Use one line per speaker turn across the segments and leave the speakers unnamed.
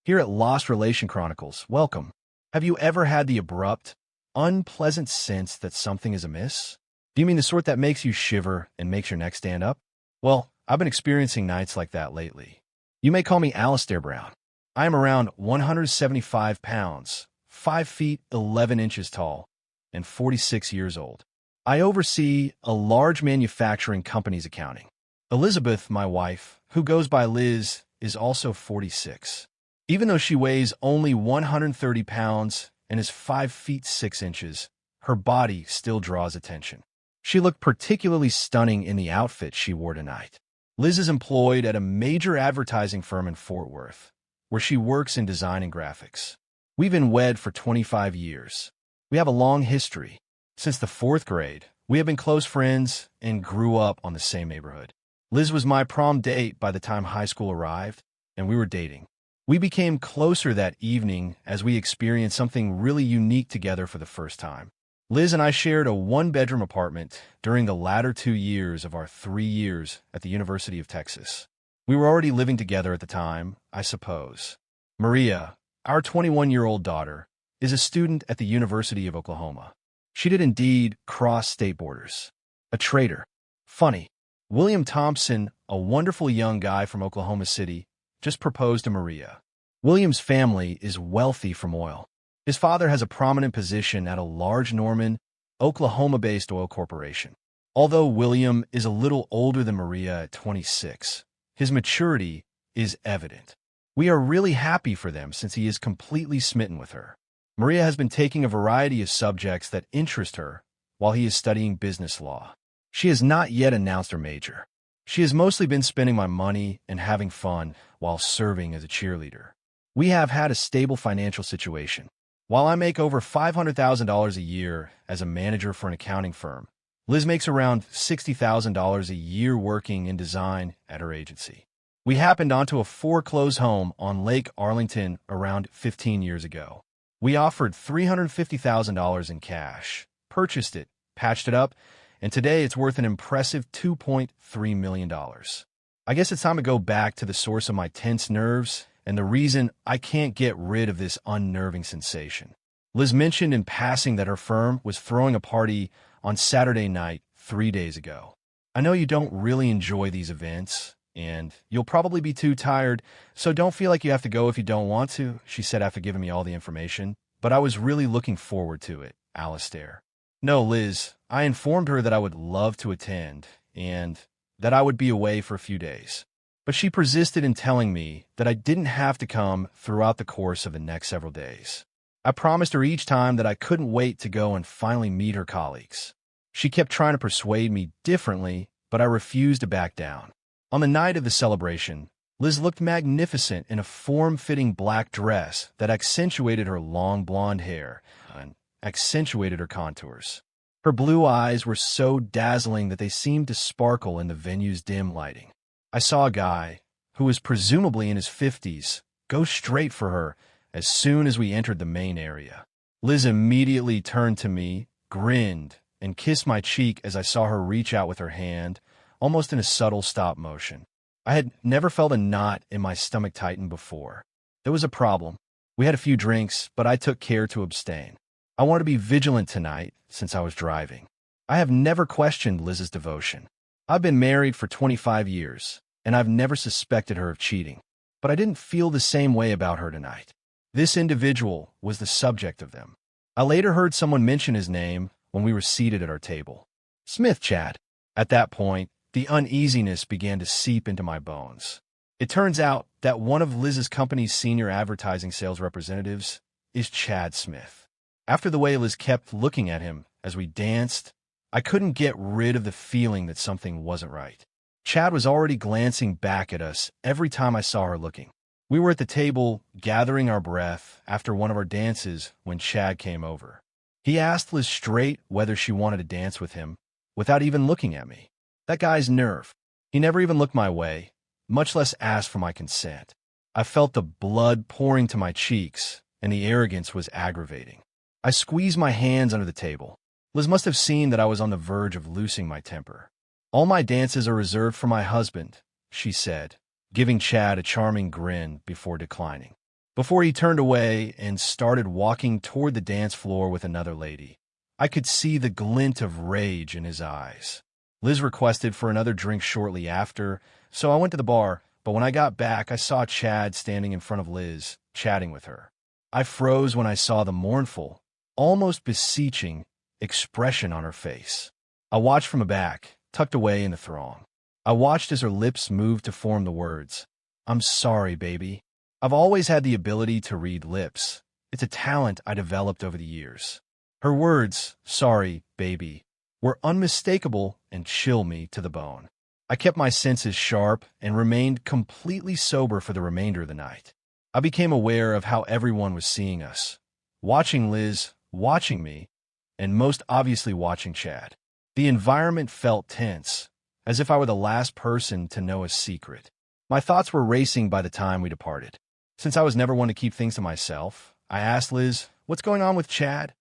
Here at Lost Relation Chronicles, welcome. Have you ever had the abrupt, unpleasant sense that something is amiss? Do you mean the sort that makes you shiver and makes your neck stand up? Well, I've been experiencing nights like that lately. You may call me Alistair Brown. I am around 175 pounds, 5 feet 11 inches tall, and 46 years old. I oversee a large manufacturing company's accounting. Elizabeth, my wife, who goes by Liz, is also 46. Even though she weighs only 130 pounds and is 5 feet 6 inches, her body still draws attention. She looked particularly stunning in the outfit she wore tonight. Liz is employed at a major advertising firm in Fort Worth, where she works in design and graphics. We've been wed for 25 years. We have a long history. Since the 4th grade, we have been close friends and grew up on the same neighborhood. Liz was my prom date by the time high school arrived, and we were dating. We became closer that evening as we experienced something really unique together for the first time. Liz and I shared a one-bedroom apartment during the latter 2 years of our 3 years at the University of Texas. We were already living together at the time, I suppose. Maria, our 21-year-old daughter, is a student at the University of Oklahoma. She did indeed cross state borders. A traitor. Funny. William Thompson, a wonderful young guy from Oklahoma City, just proposed to Maria. William's family is wealthy from oil. His father has a prominent position at a large Norman, Oklahoma-based oil corporation. Although William is a little older than Maria at 26, his maturity is evident. We are really happy for them since he is completely smitten with her. Maria has been taking a variety of subjects that interest her while he is studying business law. She has not yet announced her major. She has mostly been spending my money and having fun while serving as a cheerleader. We have had a stable financial situation. While I make over $500,000 a year as a manager for an accounting firm, Liz makes around $60,000 a year working in design at her agency. We happened onto a foreclosed home on Lake Arlington around 15 years ago. We offered $350,000 in cash, purchased it, patched it up, and today it's worth an impressive $2.3 million. I guess it's time to go back to the source of my tense nerves and the reason I can't get rid of this unnerving sensation. Liz mentioned in passing that her firm was throwing a party on Saturday night 3 days ago. I know you don't really enjoy these events, and you'll probably be too tired, so don't feel like you have to go if you don't want to, she said after giving me all the information. But I was really looking forward to it, Alistair. No, Liz, I informed her that I would love to attend, and that I would be away for a few days. But she persisted in telling me that I didn't have to come throughout the course of the next several days. I promised her each time that I couldn't wait to go and finally meet her colleagues. She kept trying to persuade me differently, but I refused to back down. On the night of the celebration, Liz looked magnificent in a form-fitting black dress that accentuated her long blonde hair and accentuated her contours. Her blue eyes were so dazzling that they seemed to sparkle in the venue's dim lighting. I saw a guy, who was presumably in his 50s, go straight for her as soon as we entered the main area. Liz immediately turned to me, grinned, and kissed my cheek as I saw her reach out with her hand, almost in a subtle stop motion. I had never felt a knot in my stomach tighten before. There was a problem. We had a few drinks, but I took care to abstain. I wanted to be vigilant tonight since I was driving. I have never questioned Liz's devotion. I've been married for 25 years, and I've never suspected her of cheating. But I didn't feel the same way about her tonight. This individual was the subject of them. I later heard someone mention his name when we were seated at our table. Smith, Chad. At that point, the uneasiness began to seep into my bones. It turns out that one of Liz's company's senior advertising sales representatives is Chad Smith. After the way Liz kept looking at him as we danced, I couldn't get rid of the feeling that something wasn't right. Chad was already glancing back at us every time I saw her looking. We were at the table, gathering our breath after one of our dances when Chad came over. He asked Liz straight whether she wanted to dance with him, without even looking at me. That guy's nerve. He never even looked my way, much less asked for my consent. I felt the blood pouring to my cheeks, and the arrogance was aggravating. I squeezed my hands under the table. Liz must have seen that I was on the verge of losing my temper. All my dances are reserved for my husband, she said, giving Chad a charming grin before declining. before he turned away and started walking toward the dance floor with another lady. I could see the glint of rage in his eyes. Liz requested for another drink shortly after, so I went to the bar, but when I got back, I saw Chad standing in front of Liz, chatting with her. I froze when I saw the mournful, almost beseeching expression on her face. I watched from the back, tucked away in the throng. I watched as her lips moved to form the words, "I'm sorry, baby." I've always had the ability to read lips. It's a talent I developed over the years. Her words, "sorry, baby," were unmistakable and chill me to the bone. I kept my senses sharp and remained completely sober for the remainder of the night. I became aware of how everyone was seeing us, watching Liz, watching me, and most obviously watching Chad. The environment felt tense, as if I were the last person to know a secret. My thoughts were racing by the time we departed. Since I was never one to keep things to myself, I asked Liz, "What's going on with Chad?"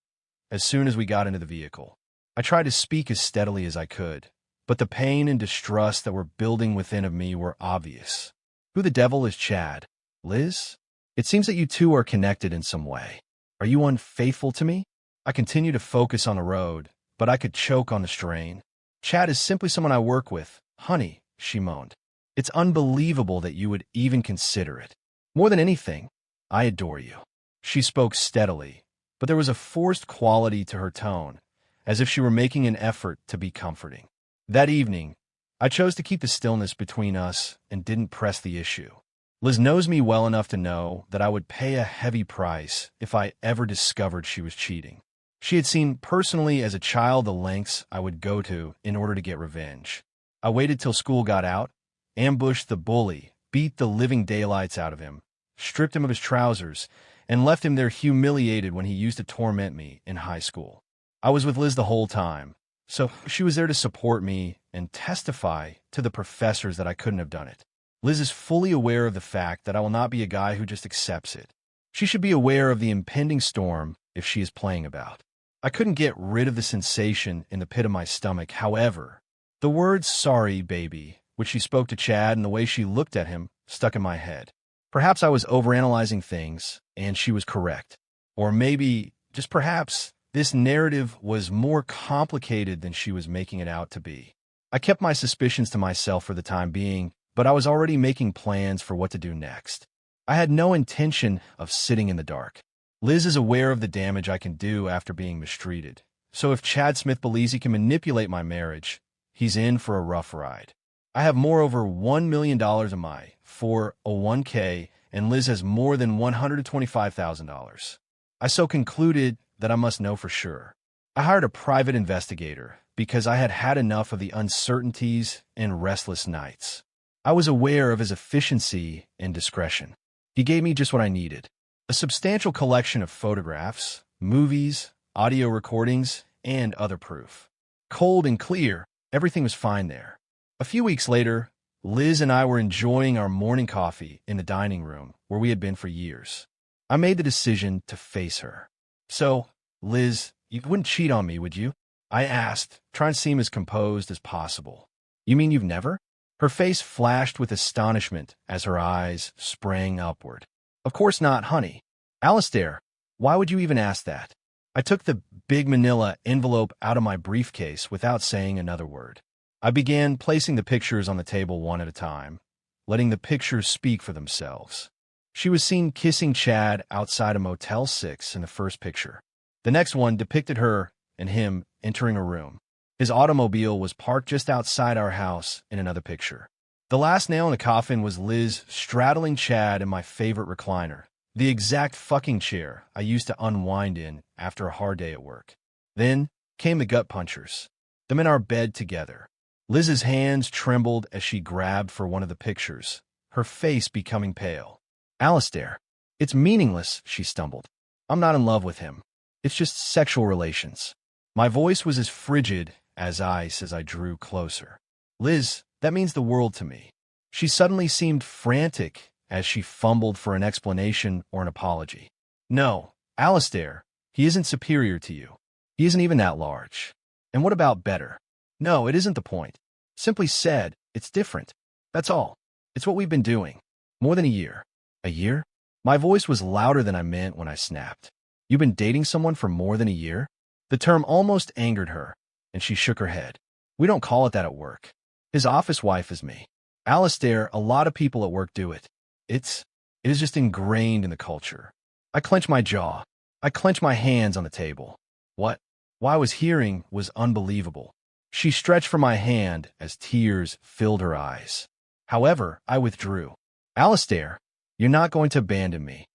As soon as we got into the vehicle, I tried to speak as steadily as I could, but the pain and distrust that were building within of me were obvious. "Who the devil is Chad? Liz? It seems that you two are connected in some way. Are you unfaithful to me?" I continued to focus on the road, but I could choke on the strain. "Chad is simply someone I work with, honey," she moaned. "It's unbelievable that you would even consider it. More than anything, I adore you." She spoke steadily, but there was a forced quality to her tone, as if she were making an effort to be comforting. That evening, I chose to keep the stillness between us and didn't press the issue. Liz knows me well enough to know that I would pay a heavy price if I ever discovered she was cheating. She had seen personally as a child the lengths I would go to in order to get revenge. I waited till school got out, ambushed the bully, beat the living daylights out of him, stripped him of his trousers, and left him there humiliated when he used to torment me in high school. I was with Liz the whole time, so she was there to support me and testify to the professors that I couldn't have done it. Liz is fully aware of the fact that I will not be a guy who just accepts it. She should be aware of the impending storm if she is playing about. I couldn't get rid of the sensation in the pit of my stomach, however. The words, "sorry, baby," which she spoke to Chad and the way she looked at him, stuck in my head. Perhaps I was overanalyzing things, and she was correct. Or maybe, just perhaps, this narrative was more complicated than she was making it out to be. I kept my suspicions to myself for the time being, but I was already making plans for what to do next. I had no intention of sitting in the dark. Liz is aware of the damage I can do after being mistreated. So if Chad Smith believes he can manipulate my marriage, he's in for a rough ride. I have more over $1 million in my 401k, and Liz has more than $125,000. I so concluded that I must know for sure. I hired a private investigator because I had had enough of the uncertainties and restless nights. I was aware of his efficiency and discretion. He gave me just what I needed: a substantial collection of photographs, movies, audio recordings, and other proof. Cold and clear, everything was fine there. A few weeks later, Liz and I were enjoying our morning coffee in the dining room where we had been for years. I made the decision to face her. "So, Liz, you wouldn't cheat on me, would you?" I asked, trying to seem as composed as possible. "You mean you've never?" Her face flashed with astonishment as her eyes sprang upward. "Of course not, honey." "Alistair, why would you even ask that?" I took the big manila envelope out of my briefcase without saying another word. I began placing the pictures on the table one at a time, letting the pictures speak for themselves. She was seen kissing Chad outside a Motel 6 in the first picture. The next one depicted her and him entering a room. His automobile was parked just outside our house in another picture. The last nail in the coffin was Liz straddling Chad in my favorite recliner, the exact fucking chair I used to unwind in after a hard day at work. Then came the gut punchers, them in our bed together. Liz's hands trembled as she grabbed for one of the pictures, her face becoming pale. "Alistair, it's meaningless," she stumbled. "I'm not in love with him. It's just sexual relations." My voice was as frigid as ice as I drew closer. "Liz, that means the world to me." She suddenly seemed frantic as she fumbled for an explanation or an apology. "No, Alistair, he isn't superior to you. He isn't even that large. And what about better? No, it isn't the point. Simply said, it's different. That's all. It's what we've been doing. More than a year." "A year?" My voice was louder than I meant when I snapped. You've been dating someone for more than a year? The term almost angered her, and she shook her head. We don't call it that at work. His office wife is me. Alistair, a lot of people at work do it. It is just ingrained in the culture. I clench my jaw. I clench my hands on the table. What I was hearing was unbelievable. She stretched for my hand as tears filled her eyes. However, I withdrew. Alistair, you're not going to abandon me,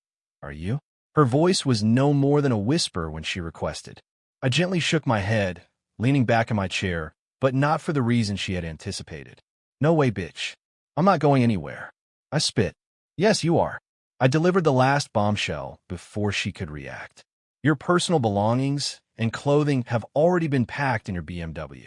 are you? Her voice was no more than a whisper when she requested. I gently shook my head, leaning back in my chair, but not for the reason she had anticipated. No way, bitch. I'm not going anywhere. I spit. Yes, you are. I delivered the last bombshell before she could react. Your personal belongings and clothing have already been packed in your BMW.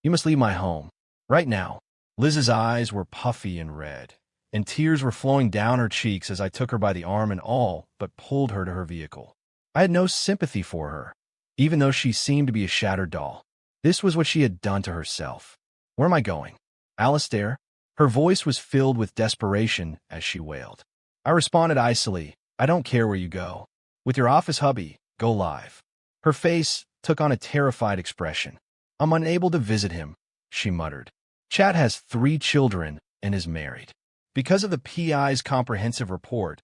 You must leave my home. Right now. Liz's eyes were puffy and red, and tears were flowing down her cheeks as I took her by the arm and all but pulled her to her vehicle. I had no sympathy for her, even though she seemed to be a shattered doll. This was what she had done to herself. Where am I going? Alistair? Her voice was filled with desperation as she wailed. I responded icily, I don't care where you go. With your office hubby, go live. Her face took on a terrified expression. I'm unable to visit him, she muttered. Chad has 3 children and is married. Because of the PI's comprehensive report,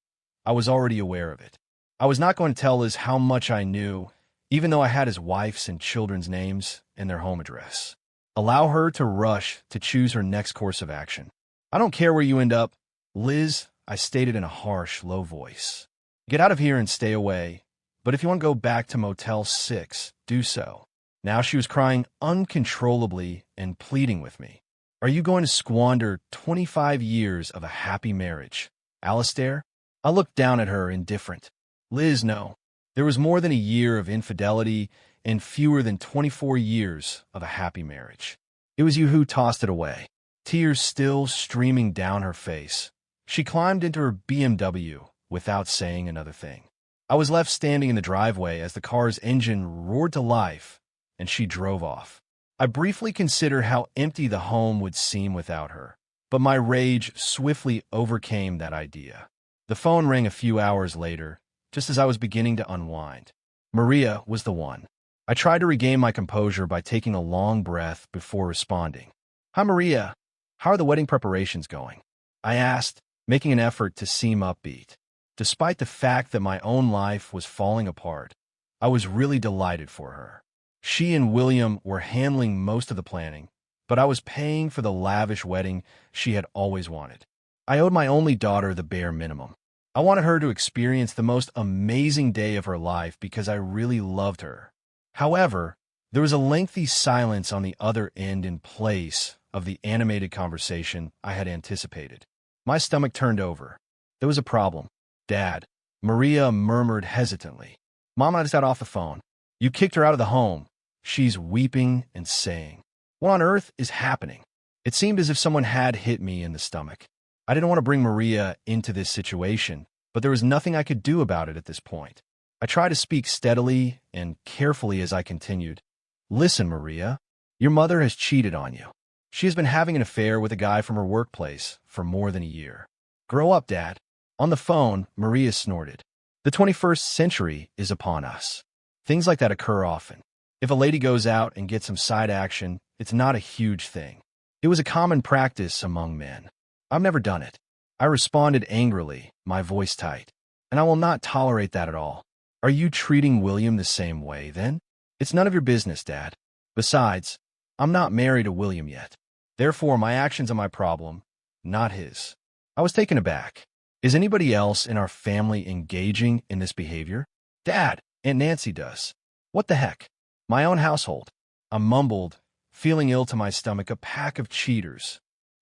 I was already aware of it. I was not going to tell Liz how much I knew, even though I had his wife's and children's names and their home address. Allow her to rush to choose her next course of action. I don't care where you end up, Liz, I stated in a harsh, low voice. Get out of here and stay away, but if you want to go back to Motel 6, do so. Now she was crying uncontrollably and pleading with me. Are you going to squander 25 years of a happy marriage, Alistair? I looked down at her, indifferent. Liz, no. There was more than a year of infidelity and fewer than 24 years of a happy marriage. It was you who tossed it away. Tears still streaming down her face. She climbed into her BMW without saying another thing. I was left standing in the driveway as the car's engine roared to life, and she drove off. I briefly considered how empty the home would seem without her, but my rage swiftly overcame that idea. The phone rang a few hours later, just as I was beginning to unwind. Maria was the one. I tried to regain my composure by taking a long breath before responding. Hi, Maria. How are the wedding preparations going? I asked, making an effort to seem upbeat. Despite the fact that my own life was falling apart, I was really delighted for her. She and William were handling most of the planning, but I was paying for the lavish wedding she had always wanted. I owed my only daughter the bare minimum. I wanted her to experience the most amazing day of her life because I really loved her. However, there was a lengthy silence on the other end in place of the animated conversation I had anticipated. My stomach turned over. There was a problem. Dad, Maria murmured hesitantly. Mom, I just got off the phone. You kicked her out of the home. She's weeping and saying, what on earth is happening? It seemed as if someone had hit me in the stomach. I didn't want to bring Maria into this situation, but there was nothing I could do about it at this point. I tried to speak steadily and carefully as I continued. Listen, Maria, your mother has cheated on you. She has been having an affair with a guy from her workplace for more than a year. Grow up, Dad. On the phone, Maria snorted. The 21st century is upon us. Things like that occur often. If a lady goes out and gets some side action, it's not a huge thing. It was a common practice among men. I've never done it. I responded angrily, my voice tight. And I will not tolerate that at all. Are you treating William the same way, then? It's none of your business, Dad. Besides, I'm not married to William yet. Therefore, my actions are my problem, not his. I was taken aback. Is anybody else in our family engaging in this behavior? Dad, Aunt Nancy does. What the heck? My own household. I mumbled, feeling ill to my stomach, a pack of cheaters.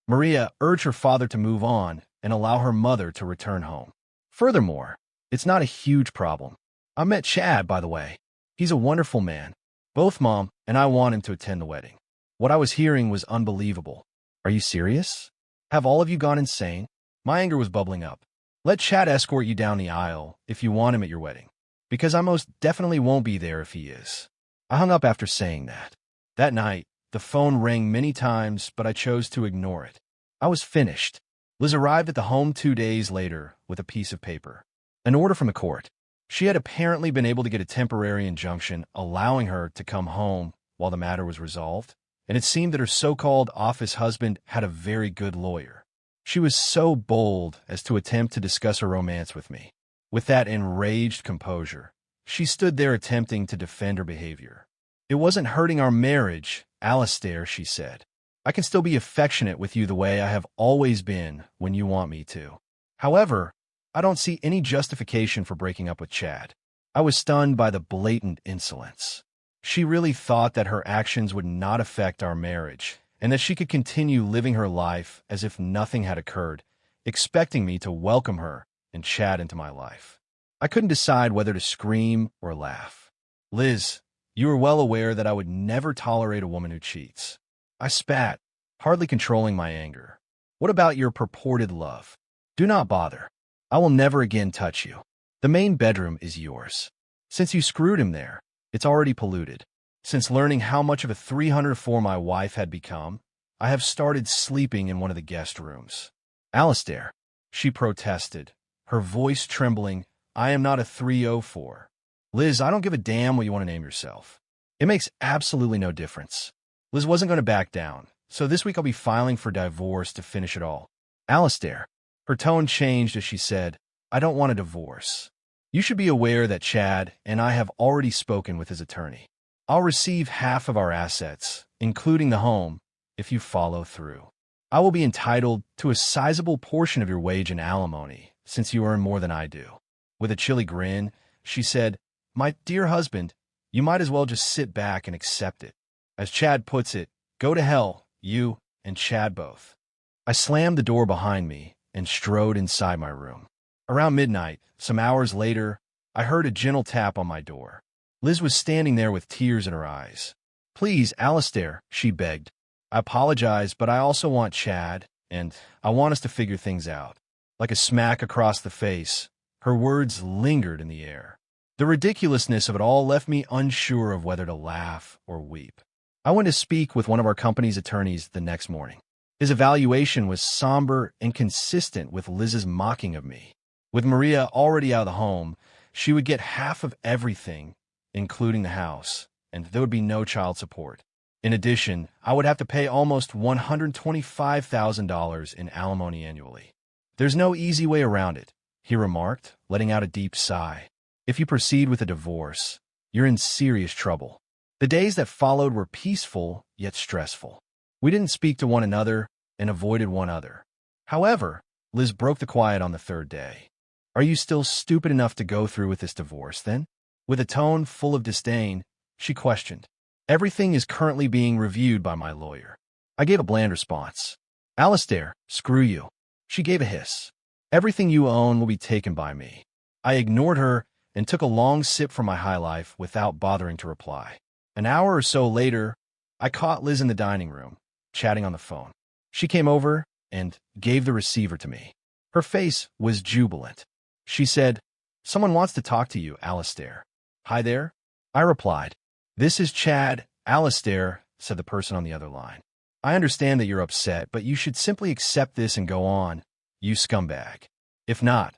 Maria urged her father to move on and allow her mother to return home. Furthermore, it's not a huge problem. I met Chad, by the way. He's a wonderful man. Both Mom and I want him to attend the wedding. What I was hearing was unbelievable. Are you serious? Have all of you gone insane? My anger was bubbling up. Let Chad escort you down the aisle if you want him at your wedding, because I most definitely won't be there if he is. I hung up after saying that. That night, the phone rang many times, but I chose to ignore it. I was finished. Liz arrived at the home 2 days later with a piece of paper. An order from the court. She had apparently been able to get a temporary injunction allowing her to come home while the matter was resolved, and it seemed that her so-called office husband had a very good lawyer. She was so bold as to attempt to discuss her romance with me. With that enraged composure, she stood there attempting to defend her behavior. "It wasn't hurting our marriage, Alistair," she said. "I can still be affectionate with you the way I have always been when you want me to. However, I don't see any justification for breaking up with Chad." I was stunned by the blatant insolence. She really thought that her actions would not affect our marriage, and that she could continue living her life as if nothing had occurred, expecting me to welcome her and Chad into my life. I couldn't decide whether to scream or laugh. "Liz, you are well aware that I would never tolerate a woman who cheats." I spat, hardly controlling my anger. "What about your purported love? Do not bother. I will never again touch you. The main bedroom is yours. Since you screwed him there, it's already polluted. Since learning how much of a 304 my wife had become, I have started sleeping in one of the guest rooms." "Alistair," she protested, her voice trembling, "I am not a 304. Liz, I don't give a damn what you want to name yourself. It makes absolutely no difference." Liz wasn't going to back down, so this week I'll be filing for divorce to finish it all. "Alistair," her tone changed as she said, "I don't want a divorce. You should be aware that Chad and I have already spoken with his attorney. I'll receive half of our assets, including the home, if you follow through. I will be entitled to a sizable portion of your wage and alimony, since you earn more than I do." With a chilly grin, she said, "My dear husband, you might as well just sit back and accept it. As Chad puts it, go to hell, you and Chad both." I slammed the door behind me and strode inside my room. Around midnight, some hours later, I heard a gentle tap on my door. Liz was standing there with tears in her eyes. "Please, Alistair," she begged. "I apologize, but I also want Chad, and I want us to figure things out." Like a smack across the face, her words lingered in the air. The ridiculousness of it all left me unsure of whether to laugh or weep. I went to speak with one of our company's attorneys the next morning. His evaluation was somber and consistent with Liz's mocking of me. With Maria already out of the home, she would get half of everything, including the house, and there would be no child support. In addition, I would have to pay almost $125,000 in alimony annually. "There's no easy way around it," he remarked, letting out a deep sigh. "If you proceed with a divorce, you're in serious trouble." The days that followed were peaceful, yet stressful. We didn't speak to one another and avoided one another. However, Liz broke the quiet on the third day. "Are you still stupid enough to go through with this divorce, then?" With a tone full of disdain, she questioned. "Everything is currently being reviewed by my lawyer." I gave a bland response. "Alistair, screw you." She gave a hiss. "Everything you own will be taken by me." I ignored her and took a long sip from my High Life without bothering to reply. An hour or so later, I caught Liz in the dining room, chatting on the phone. She came over and gave the receiver to me. Her face was jubilant. She said, "Someone wants to talk to you, Alistair." "Hi there," I replied. "This is Chad." "Alistair," said the person on the other line. "I understand that you're upset, but you should simply accept this and go on, you scumbag. If not,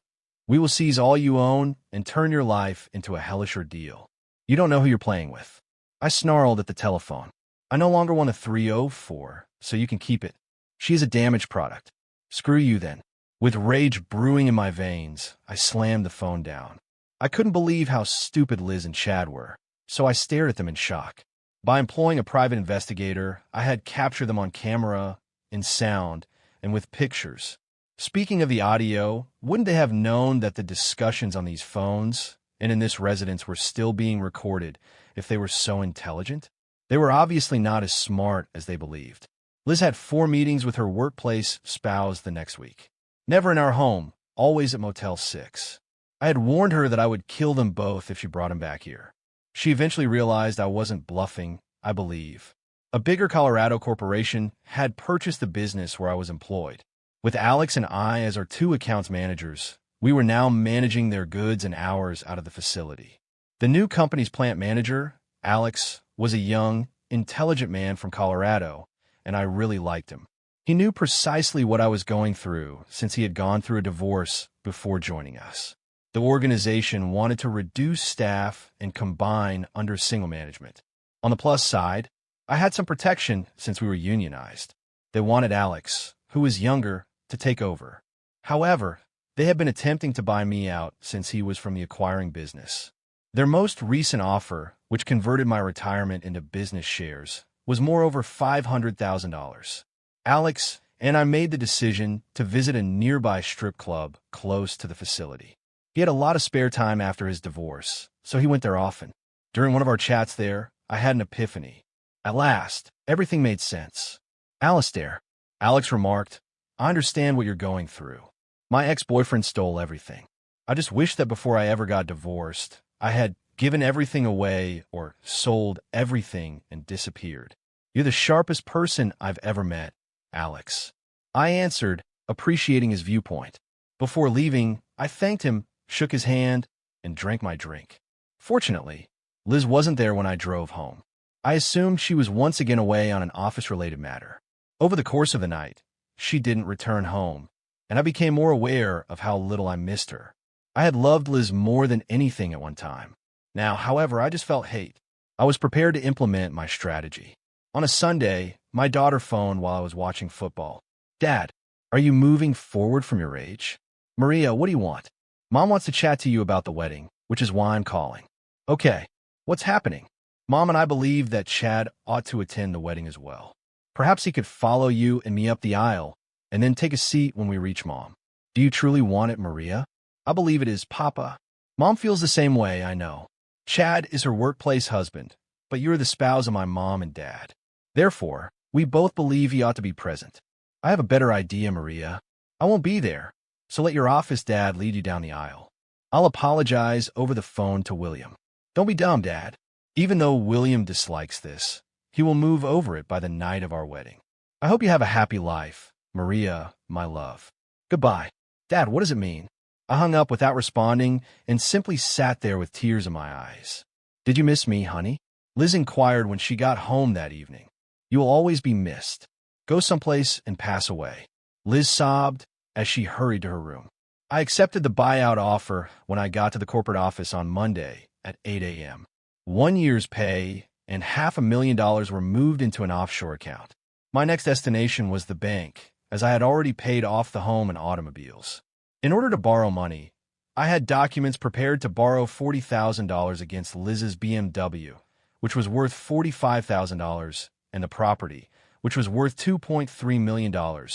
we will seize all you own and turn your life into a hellish ordeal. You don't know who you're playing with." I snarled at the telephone. "I no longer want a 304, so you can keep it. She is a damaged product." "Screw you, then." With rage brewing in my veins, I slammed the phone down. I couldn't believe how stupid Liz and Chad were, so I stared at them in shock. By employing a private investigator, I had captured them on camera, in sound, and with pictures. Speaking of the audio, wouldn't they have known that the discussions on these phones and in this residence were still being recorded if they were so intelligent? They were obviously not as smart as they believed. Liz had 4 meetings with her workplace spouse the next week. Never in our home, always at Motel 6. I had warned her that I would kill them both if she brought him back here. She eventually realized I wasn't bluffing, I believe. A bigger Colorado corporation had purchased the business where I was employed. With Alex and I as our 2 accounts managers, we were now managing their goods and hours out of the facility. The new company's plant manager, Alex, was a young, intelligent man from Colorado, and I really liked him. He knew precisely what I was going through since he had gone through a divorce before joining us. The organization wanted to reduce staff and combine under single management. On the plus side, I had some protection since we were unionized. They wanted Alex, who was younger, to take over. However, they had been attempting to buy me out since he was from the acquiring business. Their most recent offer, which converted my retirement into business shares, was more over $500,000. Alex and I made the decision to visit a nearby strip club close to the facility. He had a lot of spare time after his divorce, so he went there often. During one of our chats there, I had an epiphany. At last, everything made sense. Alistair, Alex remarked, I understand what you're going through. My ex-boyfriend stole everything. I just wish that before I ever got divorced, I had given everything away or sold everything and disappeared. You're the sharpest person I've ever met, Alex. I answered, appreciating his viewpoint. Before leaving, I thanked him, shook his hand, and drank my drink. Fortunately, Liz wasn't there when I drove home. I assumed she was once again away on an office-related matter. Over the course of the night, she didn't return home, and I became more aware of how little I missed her. I had loved Liz more than anything at one time. Now, however, I just felt hate. I was prepared to implement my strategy. On a Sunday, my daughter phoned while I was watching football. Dad, are you moving forward from your age? Maria, what do you want? Mom wants to chat to you about the wedding, which is why I'm calling. Okay, what's happening? Mom and I believe that Chad ought to attend the wedding as well. Perhaps he could follow you and me up the aisle, and then take a seat when we reach Mom. Do you truly want it, Maria? I believe it is, Papa. Mom feels the same way, I know. Chad is her workplace husband, but you're the spouse of my mom and dad. Therefore, we both believe he ought to be present. I have a better idea, Maria. I won't be there, so let your office dad lead you down the aisle. I'll apologize over the phone to William. Don't be dumb, Dad. Even though William dislikes this, he will move over it by the night of our wedding. I hope you have a happy life, Maria, my love. Goodbye. Dad, what does it mean? I hung up without responding and simply sat there with tears in my eyes. Did you miss me, honey? Liz inquired when she got home that evening. You will always be missed. Go someplace and pass away. Liz sobbed as she hurried to her room. I accepted the buyout offer when I got to the corporate office on Monday at 8 a.m. 1 year's pay and $500,000 were moved into an offshore account. My next destination was the bank, as I had already paid off the home and automobiles. In order to borrow money, I had documents prepared to borrow $40,000 against Liz's BMW, which was worth $45,000, and the property, which was worth $2.3 million,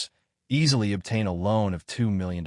easily obtain a loan of $2 million.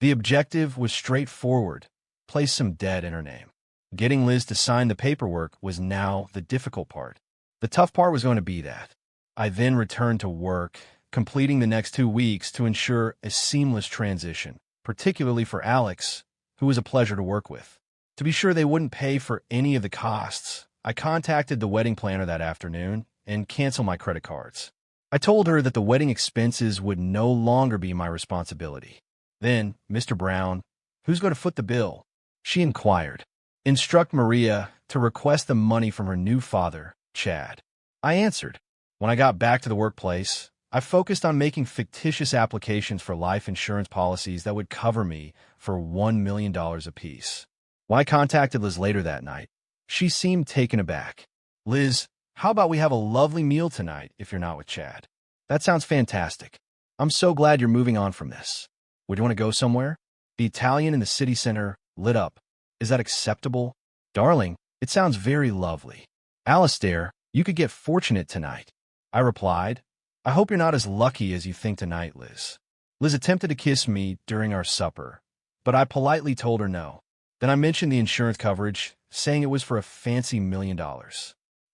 The objective was straightforward: place some debt in her name. Getting Liz to sign the paperwork was now the difficult part. The tough part was going to be that. I then returned to work, completing the next 2 weeks to ensure a seamless transition, particularly for Alex, who was a pleasure to work with. To be sure they wouldn't pay for any of the costs, I contacted the wedding planner that afternoon and canceled my credit cards. I told her that the wedding expenses would no longer be my responsibility. Then, Mr. Brown, who's going to foot the bill? She inquired. Instruct Maria to request the money from her new father, Chad. I answered. When I got back to the workplace, I focused on making fictitious applications for life insurance policies that would cover me for $1 million apiece. When I contacted Liz later that night, she seemed taken aback. Liz, how about we have a lovely meal tonight if you're not with Chad? That sounds fantastic. I'm so glad you're moving on from this. Would you want to go somewhere? The Italian in the city center lit up. Is that acceptable? Darling, it sounds very lovely. Alistair, you could get fortunate tonight. I replied, I hope you're not as lucky as you think tonight, Liz. Liz attempted to kiss me during our supper, but I politely told her no. Then I mentioned the insurance coverage, saying it was for a fancy $1 million.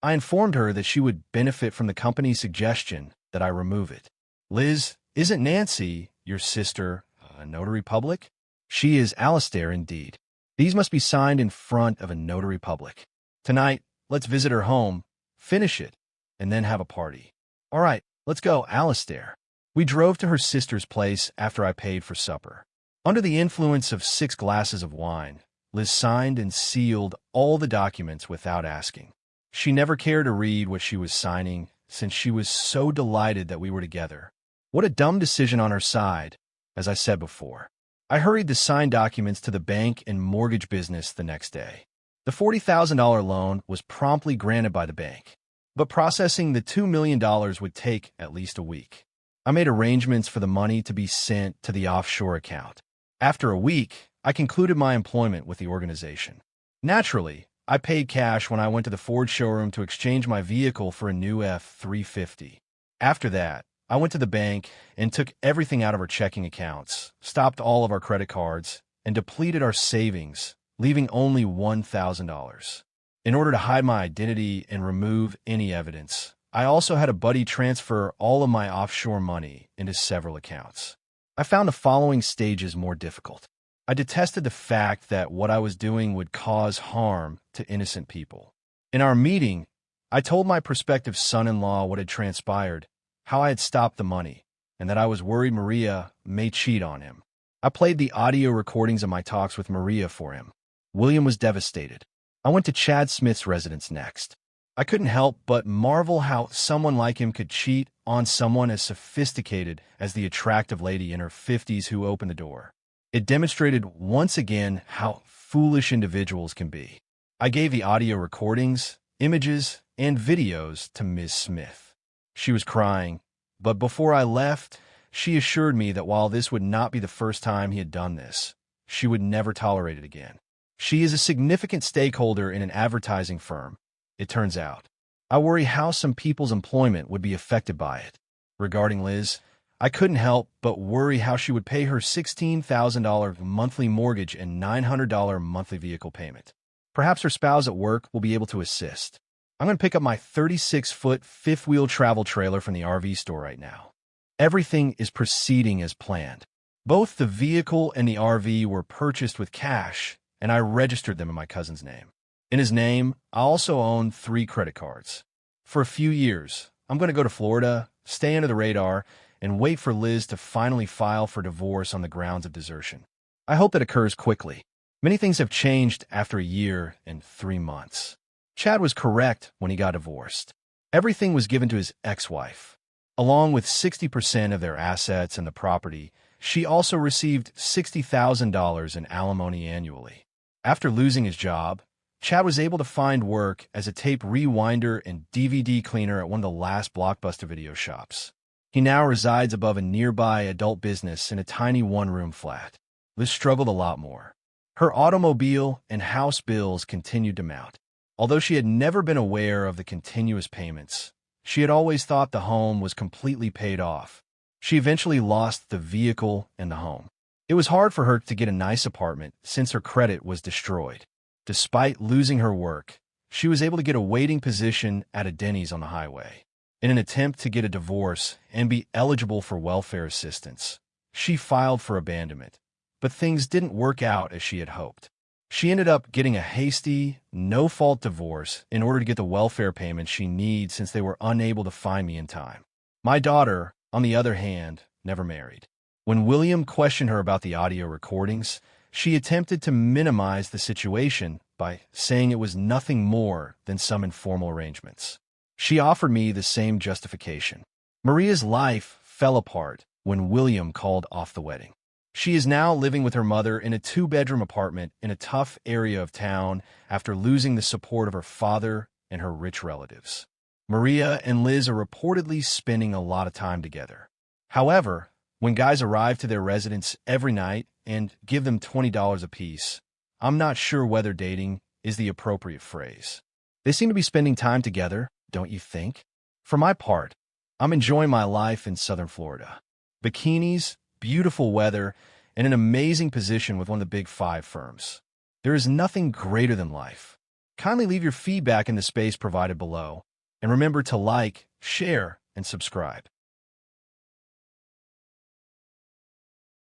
I informed her that she would benefit from the company's suggestion that I remove it. Liz, isn't Nancy, your sister, a notary public? She is Alistair indeed. These must be signed in front of a notary public. Tonight, let's visit her home, finish it, and then have a party. All right, let's go, Alistair. We drove to her sister's place after I paid for supper. Under the influence of 6 glasses of wine, Liz signed and sealed all the documents without asking. She never cared to read what she was signing, since she was so delighted that we were together. What a dumb decision on her side, as I said before. I hurried to sign documents to the bank and mortgage business the next day. The $40,000 loan was promptly granted by the bank, but processing the $2 million would take at least a week. I made arrangements for the money to be sent to the offshore account. After a week, I concluded my employment with the organization. Naturally, I paid cash when I went to the Ford showroom to exchange my vehicle for a new F-350. After that, I went to the bank and took everything out of our checking accounts, stopped all of our credit cards, and depleted our savings, leaving only $1,000. In order to hide my identity and remove any evidence, I also had a buddy transfer all of my offshore money into several accounts. I found the following stages more difficult. I detested the fact that what I was doing would cause harm to innocent people. In our meeting, I told my prospective son-in-law what had transpired, how I had stopped the money, and that I was worried Maria may cheat on him. I played the audio recordings of my talks with Maria for him. William was devastated. I went to Chad Smith's residence next. I couldn't help but marvel how someone like him could cheat on someone as sophisticated as the attractive lady in her 50s who opened the door. It demonstrated once again how foolish individuals can be. I gave the audio recordings, images, and videos to Ms. Smith. She was crying, but before I left, she assured me that while this would not be the first time he had done this, she would never tolerate it again. She is a significant stakeholder in an advertising firm, it turns out. I worry how some people's employment would be affected by it. Regarding Liz, I couldn't help but worry how she would pay her $16,000 monthly mortgage and $900 monthly vehicle payment. Perhaps her spouse at work will be able to assist. I'm going to pick up my 36-foot fifth-wheel travel trailer from the RV store right now. Everything is proceeding as planned. Both the vehicle and the RV were purchased with cash, and I registered them in my cousin's name. In his name, I also own 3 credit cards. For a few years, I'm going to go to Florida, stay under the radar, and wait for Liz to finally file for divorce on the grounds of desertion. I hope that occurs quickly. Many things have changed after a year and 3 months. Chad was correct when he got divorced. Everything was given to his ex-wife. Along with 60% of their assets and the property, she also received $60,000 in alimony annually. After losing his job, Chad was able to find work as a tape rewinder and DVD cleaner at one of the last Blockbuster video shops. He now resides above a nearby adult business in a tiny one-room flat. Liz struggled a lot more. Her automobile and house bills continued to mount. Although she had never been aware of the continuous payments, she had always thought the home was completely paid off. She eventually lost the vehicle and the home. It was hard for her to get a nice apartment since her credit was destroyed. Despite losing her work, she was able to get a waiting position at a Denny's on the highway. In an attempt to get a divorce and be eligible for welfare assistance, she filed for abandonment, but things didn't work out as she had hoped. She ended up getting a hasty, no-fault divorce in order to get the welfare payments she needs since they were unable to find me in time. My daughter, on the other hand, never married. When William questioned her about the audio recordings, she attempted to minimize the situation by saying it was nothing more than some informal arrangements. She offered me the same justification. Maria's life fell apart when William called off the wedding. She is now living with her mother in a 2-bedroom apartment in a tough area of town after losing the support of her father and her rich relatives. Maria and Liz are reportedly spending a lot of time together. However, when guys arrive to their residence every night and give them $20 apiece, I'm not sure whether dating is the appropriate phrase. They seem to be spending time together, don't you think? For my part, I'm enjoying my life in southern Florida. Bikinis, beautiful weather, and an amazing position with one of the big 5 firms. There is nothing greater than life. Kindly leave your feedback in the space provided below, and remember to like, share, and subscribe.